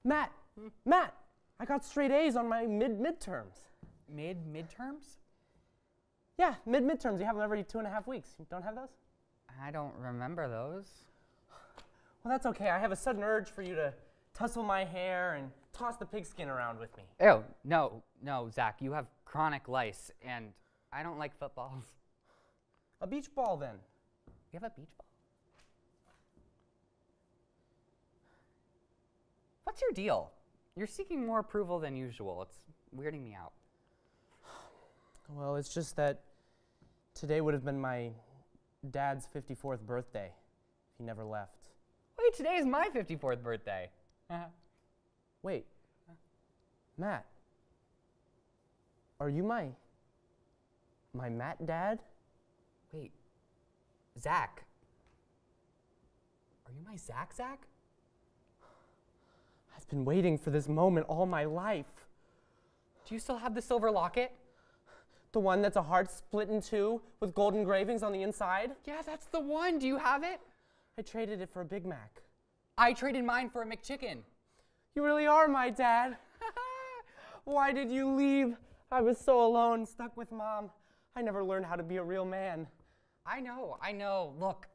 Matt, Matt, I got straight A's on my midterms. Midterms? Yeah, midterms. You have them every 2.5 weeks. You don't have those? I don't remember those. Well, that's okay. I have a sudden urge for you to tussle my hair and toss the pigskin around with me. Ew, no, Zach, you have chronic lice, and I don't like footballs. A beach ball, then. You have a beach ball? What's your deal? You're seeking more approval than usual. It's weirding me out. Well, it's just that today would have been my dad's 54th birthday if he never left. Wait, today is my 54th birthday. Wait, Matt, are you my Matt dad? Wait, Zach. Are you my Zach? I've been waiting for this moment all my life. Do you still have the silver locket? The one that's a heart split in two with gold engravings on the inside? Yeah, that's the one. Do you have it? I traded it for a Big Mac. I traded mine for a McChicken. You really are my dad. Why did you leave? I was so alone, stuck with Mom. I never learned how to be a real man. I know. Look,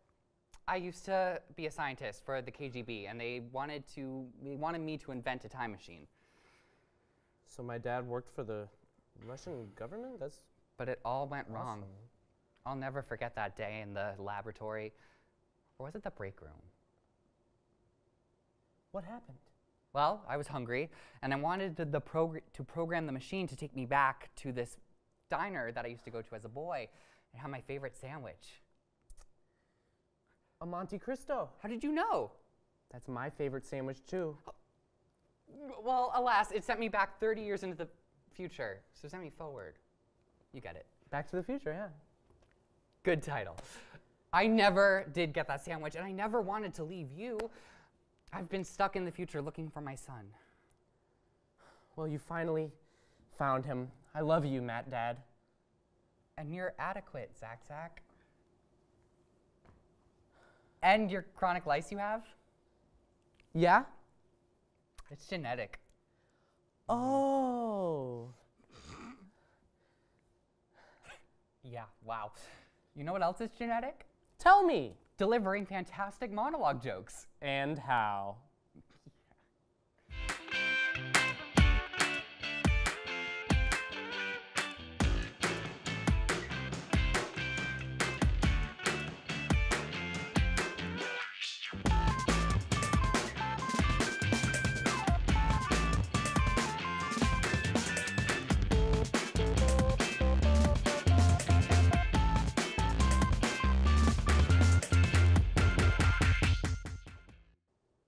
I used to be a scientist for the KGB, and they wanted me to invent a time machine. So my dad worked for the Russian government? But it all went wrong. awesome. I'll never forget that day in the laboratory. Or was it the break room? What happened? Well, I was hungry, and I wanted to program the machine to take me back to this diner that I used to go to as a boy and have my favorite sandwich. A Monte Cristo. How did you know? That's my favorite sandwich too. Well, alas, it sent me back 30 years into the future, so send me forward. You get it. Back to the Future, yeah. Good title. I never did get that sandwich, and I never wanted to leave you. I've been stuck in the future looking for my son. Well, you finally found him. I love you, Matt Dad. And you're adequate, Zach. And your chronic lice you have? Yeah? It's genetic. Oh. Yeah, wow. You know what else is genetic? Tell me. Delivering fantastic monologue jokes. And how?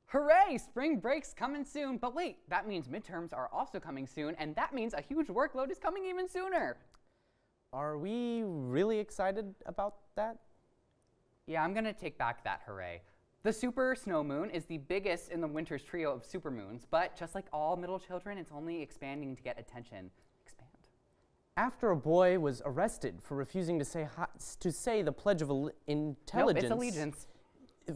Hooray! Spring break's coming soon. But wait, that means midterms are also coming soon, and that means a huge workload is coming even sooner. Are we really excited about that? Yeah, I'm gonna take back that hooray. The super snow moon is the biggest in the winter's trio of supermoons, but just like all middle children, it's only expanding to get attention. Expand. After a boy was arrested for refusing to say the Pledge of Intelligence. Nope, it's allegiance.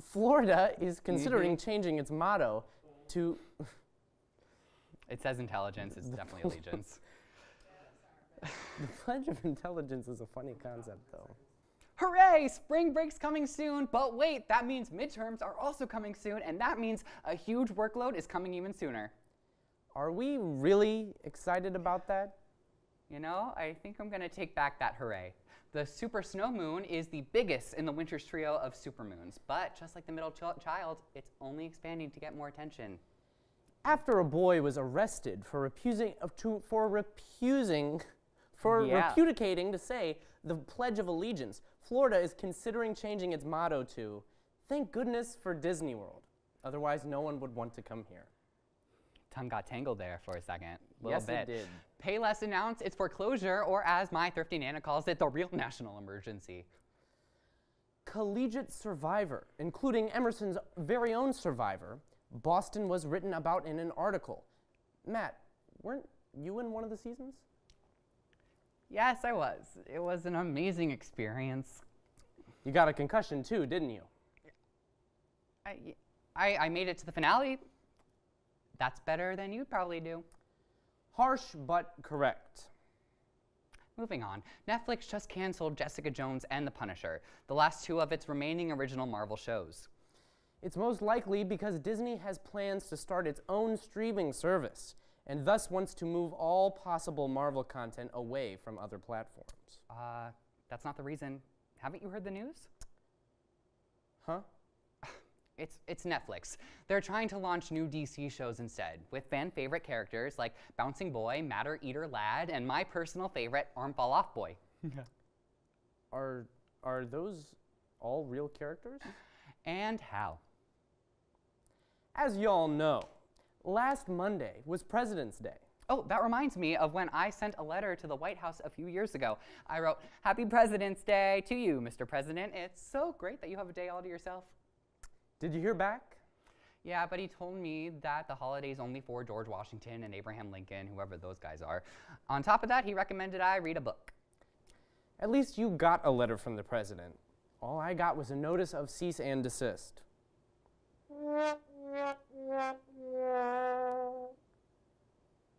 Florida is considering changing its motto to... It says intelligence, it's definitely allegiance. The Pledge of Intelligence is a funny concept, though. Hooray! Spring break's coming soon, but wait, that means midterms are also coming soon, and that means a huge workload is coming even sooner. Are we really excited about that? You know, I think I'm gonna take back that hooray. The super snow moon is the biggest in the winter's trio of supermoons, but just like the middle child, it's only expanding to get more attention. After a boy was arrested for repudicating to say the Pledge of Allegiance, Florida is considering changing its motto to, "Thank goodness for Disney World. Otherwise, no one would want to come here." Tongue got tangled there for a second. Yes, it did. Payless announced its foreclosure, or as my thrifty Nana calls it, the real national emergency. Collegiate Survivor, including Emerson's very own Survivor, Boston was written about in an article. Matt, weren't you in one of the seasons? Yes, I was. It was an amazing experience. You got a concussion too, didn't you? I made it to the finale. That's better than you'd probably do. Harsh, but correct. Moving on, Netflix just canceled Jessica Jones and The Punisher, the last two of its remaining original Marvel shows. It's most likely because Disney has plans to start its own streaming service, and thus wants to move all possible Marvel content away from other platforms. That's not the reason. Haven't you heard the news? Huh? It's Netflix. They're trying to launch new DC shows instead, with fan-favorite characters like Bouncing Boy, Matter Eater Lad, and my personal favorite, Arm Fall Off Boy. Are those all real characters? And how? As y'all know, last Monday was President's Day. Oh, that reminds me of when I sent a letter to the White House a few years ago. I wrote, "Happy President's Day to you, Mr. President. It's so great that you have a day all to yourself." Did you hear back? Yeah, but he told me that the holiday's only for George Washington and Abraham Lincoln, whoever those guys are. On top of that, he recommended I read a book. At least you got a letter from the president. All I got was a notice of cease and desist.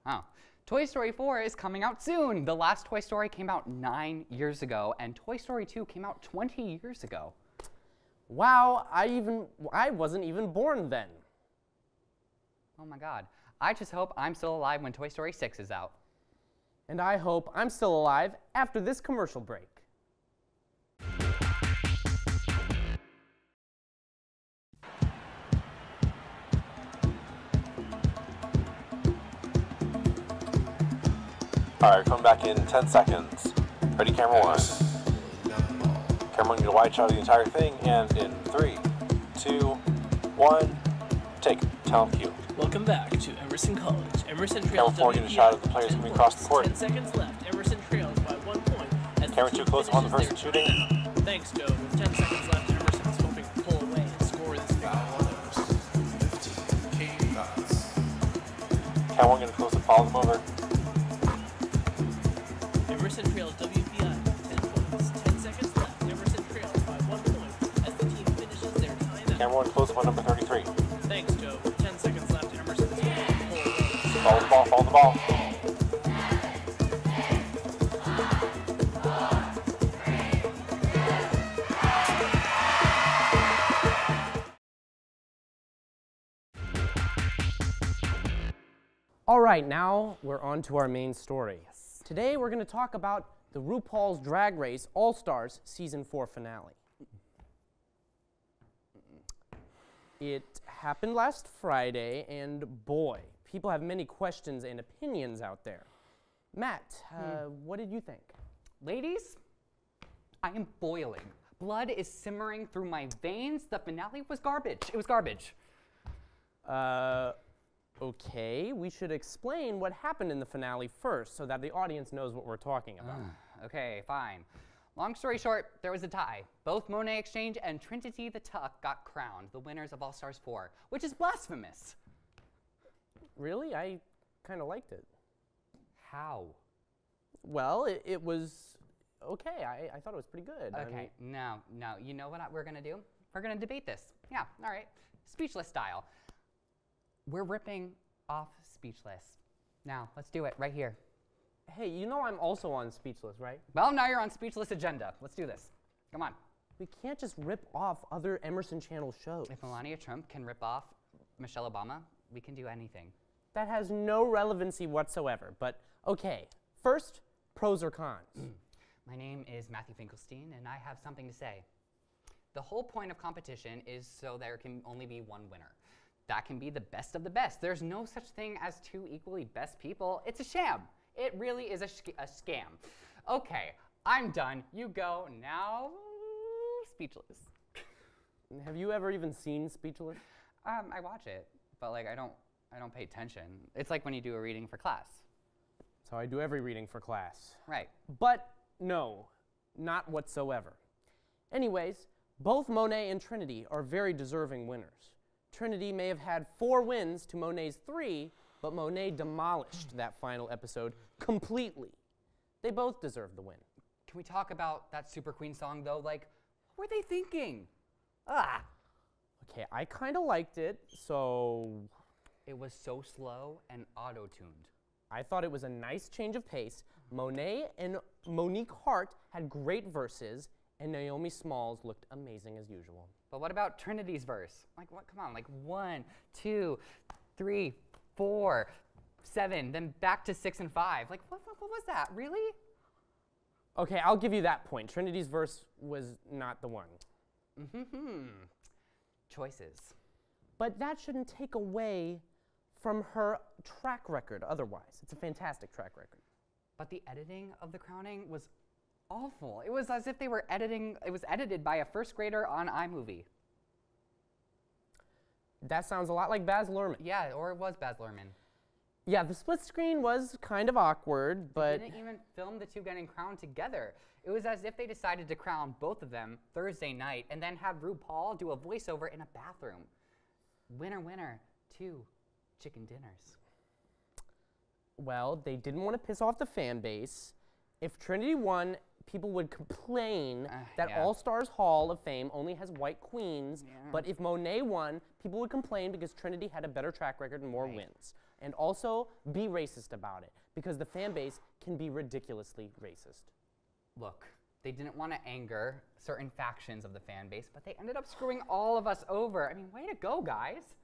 Oh. Toy Story 4 is coming out soon. The last Toy Story came out 9 years ago, and Toy Story 2 came out 20 years ago. Wow, I wasn't even born then. Oh my God. I just hope I'm still alive when Toy Story 6 is out. And I hope I'm still alive after this commercial break. Alright, coming back in 10 seconds. Ready, camera one. Camera one, get a wide shot of the entire thing, and in 3, 2, 1, take it. Talent cue. Welcome back to Emerson College. Emerson Camera trails 4, get a shot of the players coming across the court. 10 seconds left. Emerson trails by 1 point. As Camera the 2 team close upon the finishes person their shooting. timeout. Thanks, Joe. With 10 seconds left, Emerson is hoping to pull away and score this big Camera 1, get a close up, follow them over. Emerson trails WPI by 10 points. 10 seconds left. Emerson trails by 1 point as the team finishes their timeout. Camera 1, close up on number 33. Thanks, Joe. With 10 seconds left, Emerson is hoping to pull away. Follow the ball, follow the ball. All right, now we're on to our main story. Today we're going to talk about the RuPaul's Drag Race All-Stars Season 4 finale. It happened last Friday, and boy, people have many questions and opinions out there. Matt, what did you think? Ladies, I am boiling. Blood is simmering through my veins. The finale was garbage. It was garbage. Okay, we should explain what happened in the finale first so that the audience knows what we're talking about. Okay, fine. Long story short, there was a tie. Both Monet X Change and Trinity the Tuck got crowned the winners of All Stars 4, which is blasphemous. Really? I kind of liked it. How? Well, it was okay. I thought it was pretty good. Okay, no. You know what we're going to do? We're going to debate this. Yeah, all right. Speechless style. We're ripping off Speechless. Now, let's do it right here. Hey, you know I'm also on Speechless, right? Well, now you're on Speechless Agenda. Let's do this. Come on. We can't just rip off other Emerson Channel shows. If Melania Trump can rip off Michelle Obama, we can do anything. That has no relevancy whatsoever, but okay. First, pros or cons? My name is Matthew Finkelstein, and I have something to say. The whole point of competition is so there can only be one winner. That can be the best of the best. There's no such thing as two equally best people. It's a sham. It really is a scam. Okay, I'm done. You go now. Speechless. Have you ever even seen Speechless? I watch it, but like I don't pay attention. It's like when you do a reading for class. That's how I do every reading for class. Right. But no, not whatsoever. Anyways, both Monet and Trinity are very deserving winners. Trinity may have had 4 wins to Monet's 3, but Monet demolished that final episode completely. They both deserve the win. Can we talk about that Super Queen song, though? Like, what were they thinking? Ah! Okay, I kind of liked it, so It was so slow and auto-tuned. I thought it was a nice change of pace. Monet and Monique Hart had great verses, and Naomi Smalls looked amazing as usual. But what about Trinity's verse? Like, what? Come on, like 1, 2, 3, 4, 7, then back to 6 and 5. Like, what was that? Really? Okay, I'll give you that point. Trinity's verse was not the one. Choices. But that shouldn't take away from her track record otherwise. It's a fantastic track record. But the editing of The Crowning was awful. It was as if they were editing, it was edited by a first grader on iMovie. That sounds a lot like Baz Luhrmann. Yeah, or it was Baz Luhrmann. Yeah, the split screen was kind of awkward, but They didn't even film the two getting crowned together. It was as if they decided to crown both of them Thursday night and then have RuPaul do a voiceover in a bathroom. Winner, winner, 2 chicken dinners. well, they didn't want to piss off the fan base. If Trinity won, people would complain that yeah. All Stars Hall of Fame only has white queens, Yeah. but if Monet won, people would complain because Trinity had a better track record and more Right. wins. And also be racist about it, because the fan base can be ridiculously racist. Look, they didn't want to anger certain factions of the fan base, but they ended up screwing all of us over. I mean, way to go, guys.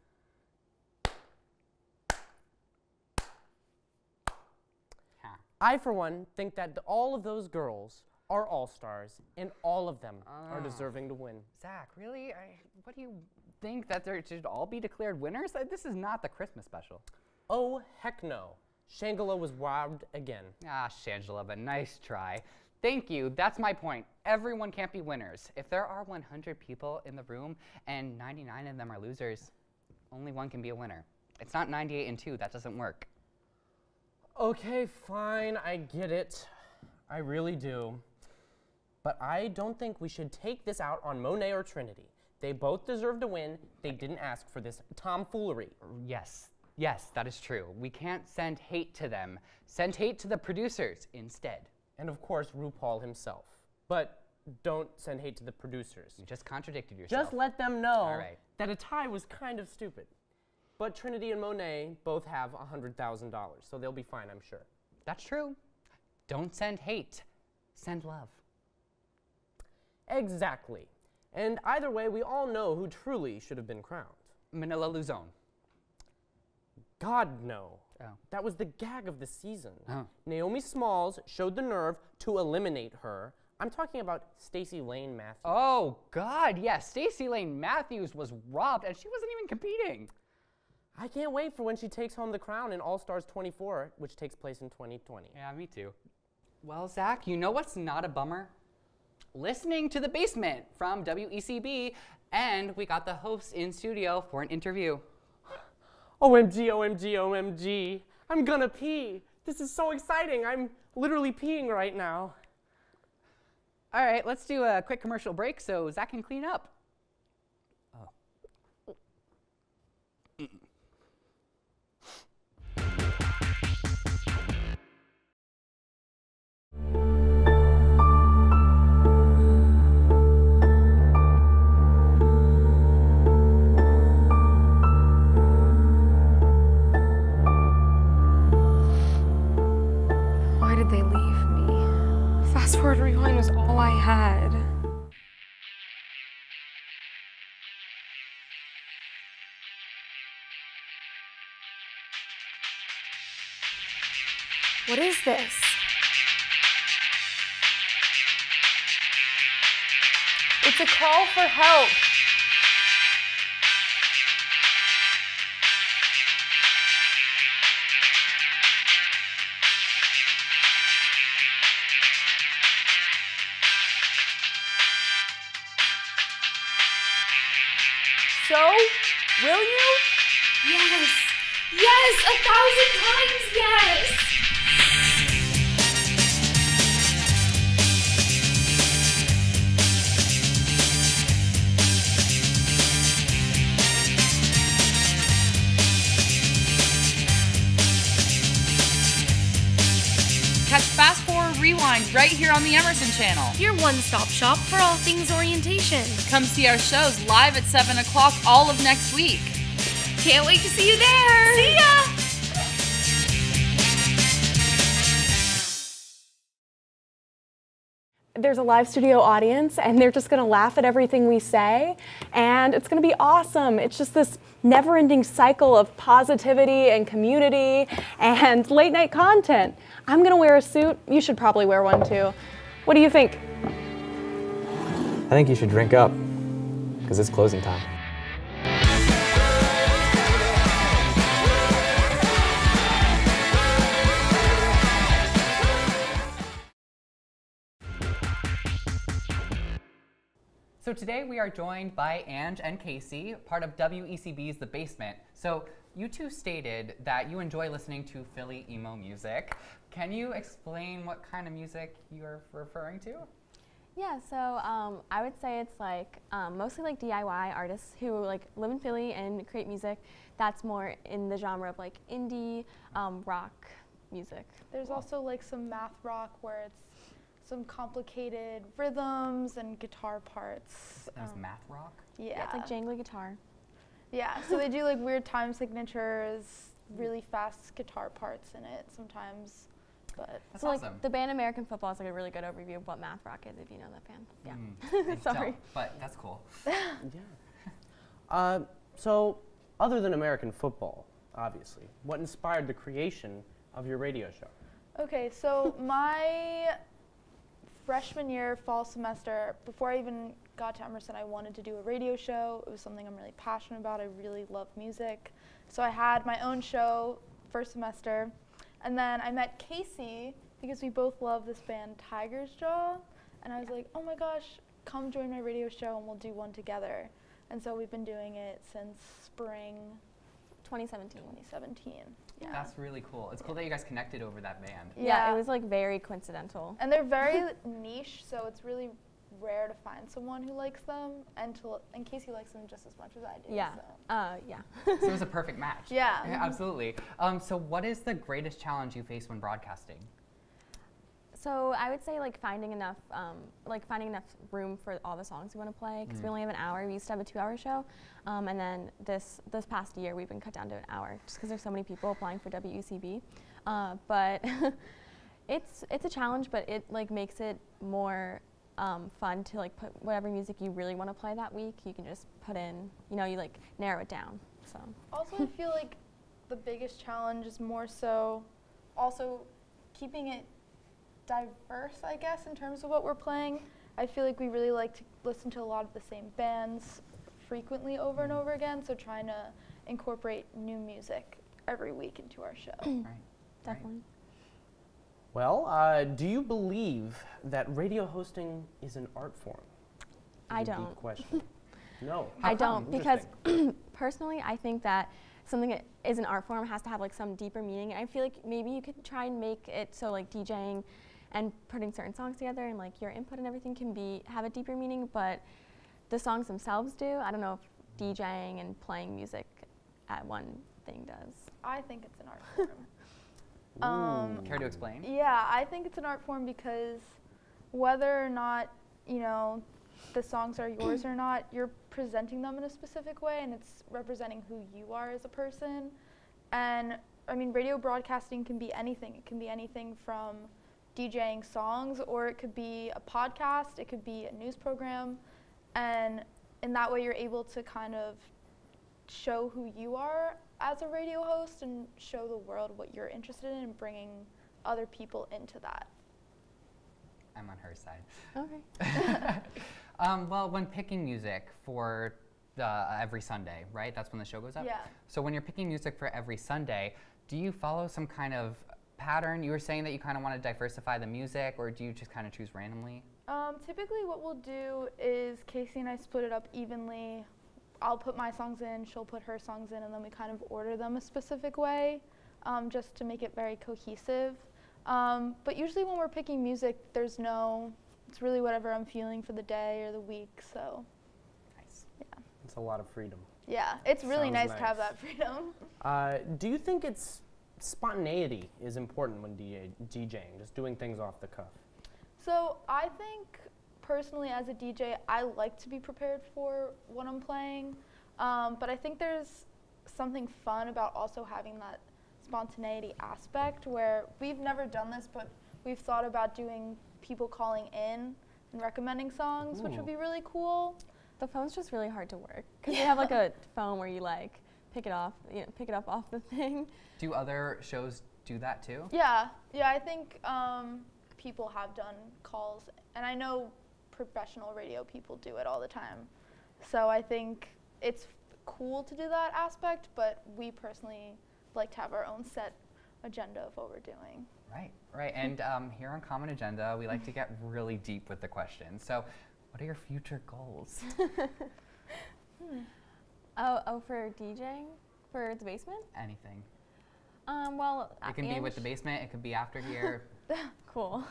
Huh. I, for one, think that all of those girls are all-stars, and all of them are deserving to win. Zach, really? What do you think, that they should all be declared winners? This is not the Christmas special. Oh, heck no. Shangela was robbed again. Ah, Shangela, but nice try. Thank you. That's my point. Everyone can't be winners. If there are 100 people in the room and 99 of them are losers, only one can be a winner. It's not 98 and 2. That doesn't work. Okay, fine, I get it. I really do. But I don't think we should take this out on Monet or Trinity. They both deserve to win. They didn't ask for this tomfoolery. Yes. Yes, that is true. We can't send hate to them. Send hate to the producers instead. And of course, RuPaul himself. But don't send hate to the producers. You just contradicted yourself. Just let them know All right. that a tie was kind of stupid. But Trinity and Monet both have $100,000, so they'll be fine, I'm sure. That's true. Don't send hate. Send love. Exactly. And either way, we all know who truly should have been crowned. Manila Luzon. God, no. Oh. That was the gag of the season. Oh. Naomi Smalls showed the nerve to eliminate her. I'm talking about Stacey Lane Matthews. Oh, God, yes. Stacey Lane Matthews was robbed, and she wasn't even competing. I can't wait for when she takes home the crown in All Stars 24, which takes place in 2020. Yeah, me too. Well, Zach, you know what's not a bummer? Listening to The Basement from WECB, and we got the hosts in studio for an interview. OMG, OMG, OMG. I'm gonna pee. This is so exciting. I'm literally peeing right now. All right, let's do a quick commercial break so Zach can clean up. Why did they leave me? Fast Forward Rewind was all I had. What is this? It's a call for help. So, will you? Yes! Yes! 1,000 times yes! Catch Fast Forward Rewind right here on the Emerson channel. Your one-stop shop for all things orientation. Come see our shows live at 7 o'clock all of next week. Can't wait to see you there. See ya. There's a live studio audience and they're just gonna laugh at everything we say and it's gonna be awesome. It's just this never-ending cycle of positivity and community and late night content. I'm gonna wear a suit, you should probably wear one too. What do you think? I think you should drink up, because it's closing time. So today we are joined by Ange and Casey, part of WECB's The Basement. So you two stated that you enjoy listening to Philly emo music. Can you explain what kind of music you're referring to? Yeah, so I would say it's like mostly like DIY artists who like live in Philly and create music that's more in the genre of like indie rock music. There's also like some math rock where it's some complicated rhythms and guitar parts. That's math rock? Yeah, it's like jangly guitar. Yeah, so they do like weird time signatures, really fast guitar parts in it sometimes. But so awesome. Like the band American Football is like a really good overview of what math rock is if you know that band. Yeah. I Sorry. don't, but that's cool. Yeah. So other than American football, obviously, what inspired the creation of your radio show? Okay, so my freshman year, fall semester, before I even got to Emerson, I wanted to do a radio show. It was something I'm really passionate about. I really love music. So I had my own show first semester. And then I met Casey because we both love this band Tiger's Jaw. And I was like, oh my gosh, come join my radio show and we'll do one together. And so we've been doing it since spring 2017. Yeah. That's really cool. It's cool that you guys connected over that band. Yeah, it was like very coincidental. And they're very niche, so it's really rare to find someone who likes them, and Casey likes them just as much as I do. Yeah. So. Yeah. So it was a perfect match. Yeah. Absolutely. So what is the greatest challenge you face when broadcasting? So I would say like finding enough room for all the songs we want to play because we only have an hour. We used to have a 2-hour show, and then this past year we've been cut down to an hour just because there's so many people applying for WECB. But it's a challenge, but it like makes it more fun to like put whatever music you really want to play that week. You can just put in, you like narrow it down. So also I feel like the biggest challenge is more so also keeping it diverse, I guess, in terms of what we're playing. I feel like we really like to listen to a lot of the same bands frequently over and over again, so trying to incorporate new music every week into our show. Right. Definitely. Well, do you believe that radio hosting is an art form? I Deep don't. question. No. I don't, because personally I think that something that is an art form has to have like some deeper meaning. I feel like maybe you could try and make it so like DJing and putting certain songs together and like your input and everything can have a deeper meaning, but the songs themselves do. I don't know if DJing and playing music at one thing does. I think it's an art form. Care to explain? Yeah, I think it's an art form because whether or not, the songs are yours or not, you're presenting them in a specific way and it's representing who you are as a person. And I mean, radio broadcasting can be anything. It can be anything from DJing songs, or it could be a podcast, it could be a news program, and in that way you're able to kind of show who you are as a radio host and show the world what you're interested in and bringing other people into that. I'm on her side. Okay. Well, when picking music for every Sunday, right? That's when the show goes up? Yeah. So when you're picking music for every Sunday, do you follow some kind of pattern? You were saying that you kind of want to diversify the music, or do you just kind of choose randomly? Typically what we'll do is Casey and I split it up evenly. I'll put my songs in, she'll put her songs in, and then we kind of order them a specific way, just to make it very cohesive. But usually when we're picking music, it's really whatever I'm feeling for the day or the week, so. Nice. Yeah. It's a lot of freedom. Yeah, it's really Sounds nice to have that freedom. Do you think spontaneity is important when DJing, just doing things off the cuff? So I think personally as a DJ, I like to be prepared for what I'm playing, but I think there's something fun about also having that spontaneity aspect where we've never done this, but we've thought about doing people calling in and recommending songs, which would be really cool. The phone's just really hard to work because you have like a phone where you like pick it off, pick it up off the thing. Do other shows do that too? Yeah, I think people have done calls, and I know professional radio people do it all the time. So I think it's cool to do that aspect, but we personally like to have our own set agenda of what we're doing. Right. And here on Common Agenda, we like to get really deep with the questions. So, what are your future goals? Oh, for DJing? For the basement? Anything. Well, it can be with the basement. It could be after here. Cool.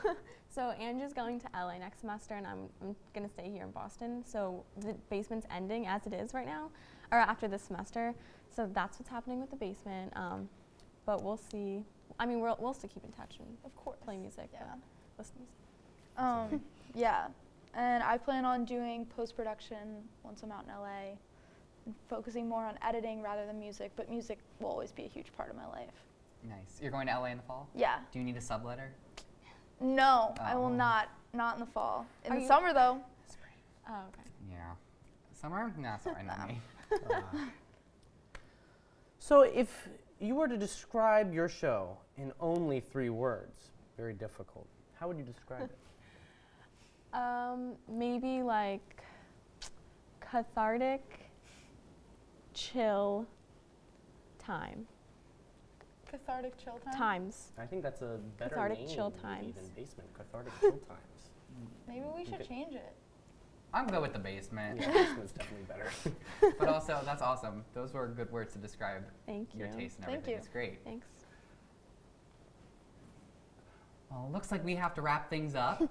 So Andrew's going to LA next semester, and I'm gonna stay here in Boston. So the basement's ending as it is right now, or after this semester. So that's what's happening with the basement. But we'll see. I mean, we'll still keep in touch and of course play music. Yeah. Listen to music. Yeah. And I plan on doing post-production once I'm out in LA, and focusing more on editing rather than music. But music will always be a huge part of my life. Nice. You're going to LA in the fall? Yeah. Do you need a subletter? No, I will not. Not in the fall. In the you- summer, though. Oh, okay. Yeah. Summer? No, sorry, not me. So if you were to describe your show in only 3 words, very difficult, how would you describe it? Maybe like cathartic, chill time. Cathartic chill time? Times. I think that's a better Cathartic name chill maybe times. than basement. Cathartic chill times. Maybe we should change it. I'm good with the basement. Yeah, basement's definitely better. But also, that's awesome. Those were good words to describe Thank your you. taste and Thank everything. you. It's great. Thanks. Well, it looks like we have to wrap things up.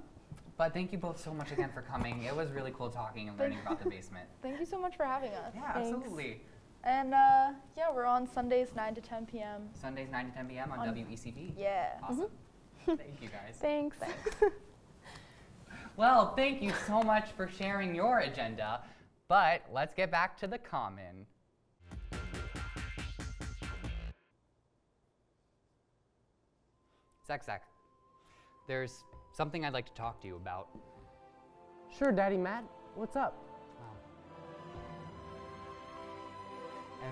But thank you both so much again for coming. It was really cool talking and learning about the basement. Thank you so much for having us. Yeah, Thanks. absolutely. And yeah, we're on Sundays 9 to 10 p.m. Sundays 9 to 10 p.m. on WECD. Yeah. Awesome. Thank you guys. Thanks. Well, thank you so much for sharing your agenda. But let's get back to the common. Zach, there's something I'd like to talk to you about. Sure, Daddy Matt. What's up?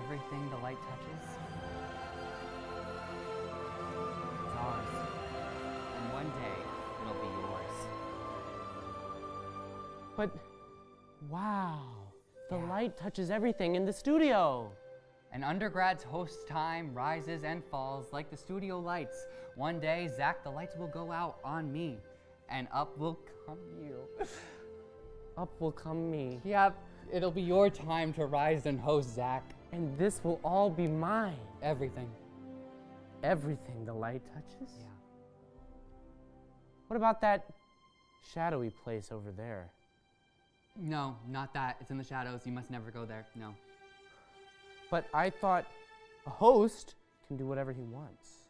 Everything the light touches, it's ours. And one day, it'll be yours. But, wow, the light touches everything in the studio. An undergrad's host time rises and falls like the studio lights. One day, Zach, the lights will go out on me, and up will come you. Up will come me. Yep, it'll be your time to rise and host, Zach. And this will all be mine. Everything. Everything the light touches? Yeah. What about that shadowy place over there? No, not that. It's in the shadows. You must never go there. No. But I thought a host can do whatever he wants.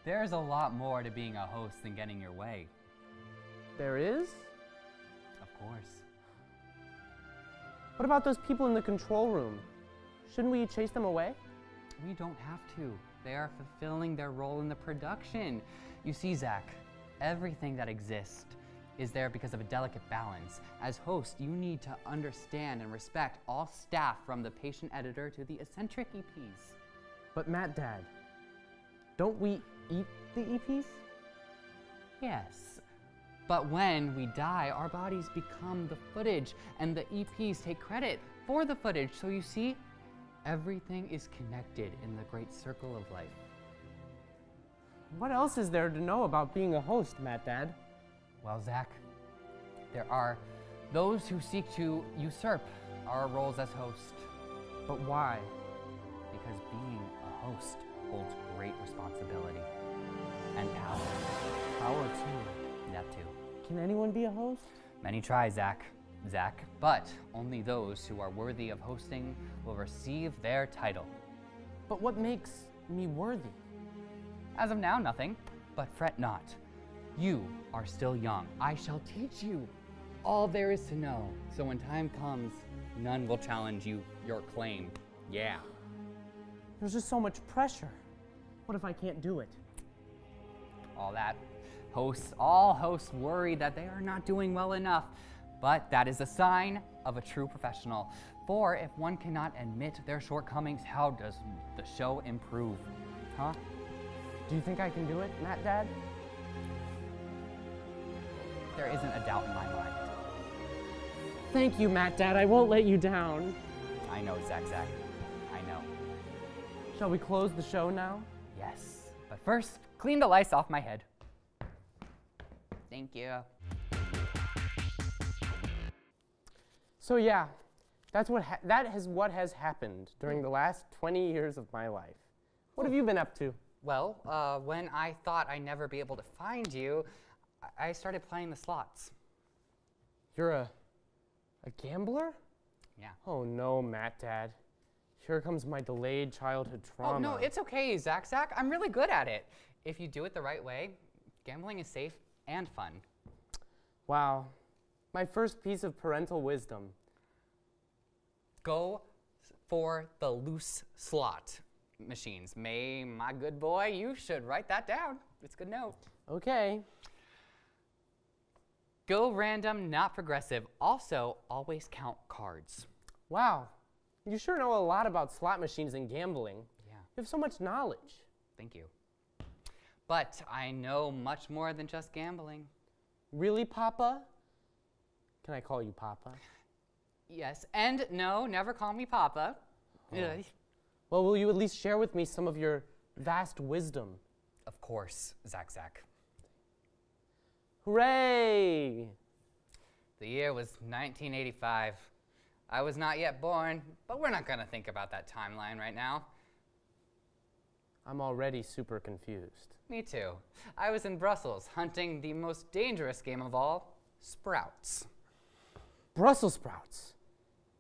There's a lot more to being a host than getting your way. There is? Of course. What about those people in the control room? Shouldn't we chase them away? We don't have to. They are fulfilling their role in the production. You see, Zach, everything that exists is there because of a delicate balance. As host, you need to understand and respect all staff from the patient editor to the eccentric EPs. But Matt, Dad, don't we eat the EPs? Yes. But when we die, our bodies become the footage, and the EPs take credit for the footage. So you see, everything is connected in the great circle of life. What else is there to know about being a host, Matt, Dad? Well, Zach, there are those who seek to usurp our roles as host. But why? Because being a host holds great responsibility and power. Power too. That too. Can anyone be a host? Many try, Zach, but only those who are worthy of hosting will receive their title. But what makes me worthy? As of now, nothing, but fret not. You are still young. I shall teach you all there is to know. So when time comes, none will challenge you, your claim Yeah. There's just so much pressure. What if I can't do it? All hosts worry that they are not doing well enough, but that is a sign of a true professional. For if one cannot admit their shortcomings, how does the show improve? Huh? Do you think I can do it, Matt Dad? There isn't a doubt in my mind. Thank you, Matt Dad. I won't let you down. I know, Zach. I know. Shall we close the show now? Yes. But first, clean the lice off my head. Thank you. So yeah, that is what has happened during the last 20 years of my life. What have you been up to? Well, when I thought I'd never be able to find you, I started playing the slots. You're a gambler? Yeah. Oh no, Matt Dad. Here comes my delayed childhood trauma. Oh no, it's okay, Zach. I'm really good at it. If you do it the right way, gambling is safe and fun. Wow. My first piece of parental wisdom. Go for the loose slot machines. My good boy, you should write that down. It's a good note. Okay. Go random, not progressive. Also, always count cards. Wow. You sure know a lot about slot machines and gambling. Yeah. You have so much knowledge. Thank you. But I know much more than just gambling. Really, Papa? Can I call you Papa? Yes, and no, never call me Papa. Oh. Well, will you at least share with me some of your vast wisdom? Of course, Zach. Hooray! The year was 1985. I was not yet born, but we're not going to think about that timeline right now. I'm already super confused. Me too. I was in Brussels hunting the most dangerous game of all, sprouts. Brussels sprouts?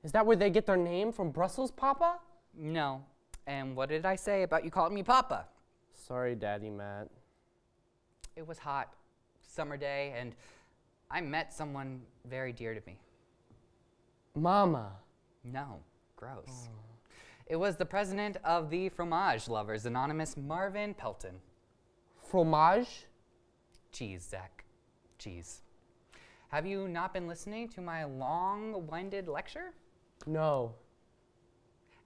Is that where they get their name, from Brussels, Papa? No. And what did I say about you calling me Papa? Sorry, Daddy Matt. It was hot, summer day, and I met someone very dear to me. Mama. No, gross. Oh. It was the president of the Fromage Lovers Anonymous, Marvin Pelton. Fromage? Cheese, Zach. Cheese. Have you not been listening to my long-winded lecture? No.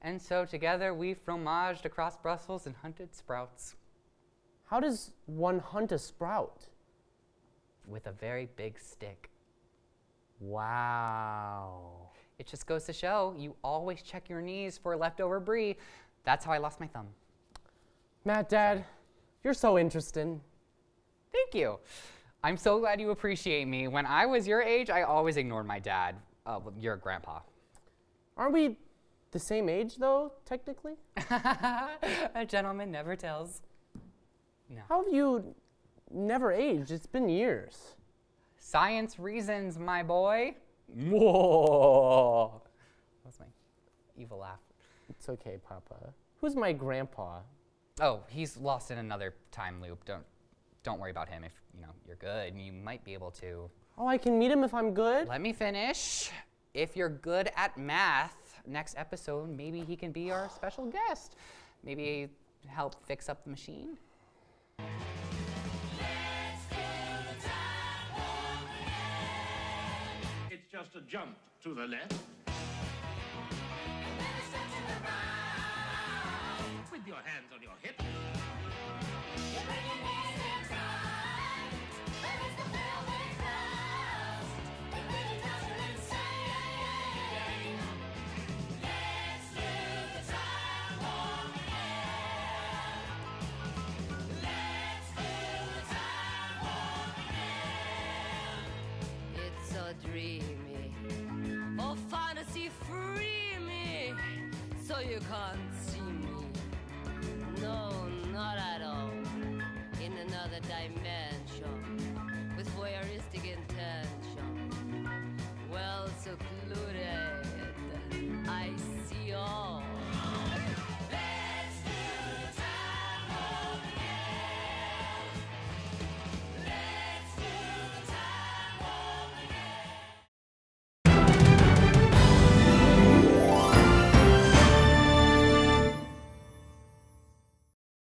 And so together we fromaged across Brussels and hunted sprouts. How does one hunt a sprout? With a very big stick. Wow. It just goes to show you always check your knees for leftover brie. That's how I lost my thumb. Matt, Dad, you're so interesting. Thank you. I'm so glad you appreciate me. When I was your age, I always ignored my dad, your grandpa. Aren't we the same age, though, technically? A gentleman never tells. No. How have you never aged? It's been years. Science reasons, my boy. Whoa. That was my evil laugh. It's okay, Papa. Who's my grandpa? Oh, he's lost in another time loop. Don't worry about him. If you're good, you might be able to. Oh, I can meet him if I'm good? Let me finish. If you're good at math, next episode, maybe he can be our special guest. Maybe help fix up the machine. It's just a jump to the left. With your hands on your hips. Dreamy, oh fantasy free me, so you can't see me, no, not at all, in another dimension.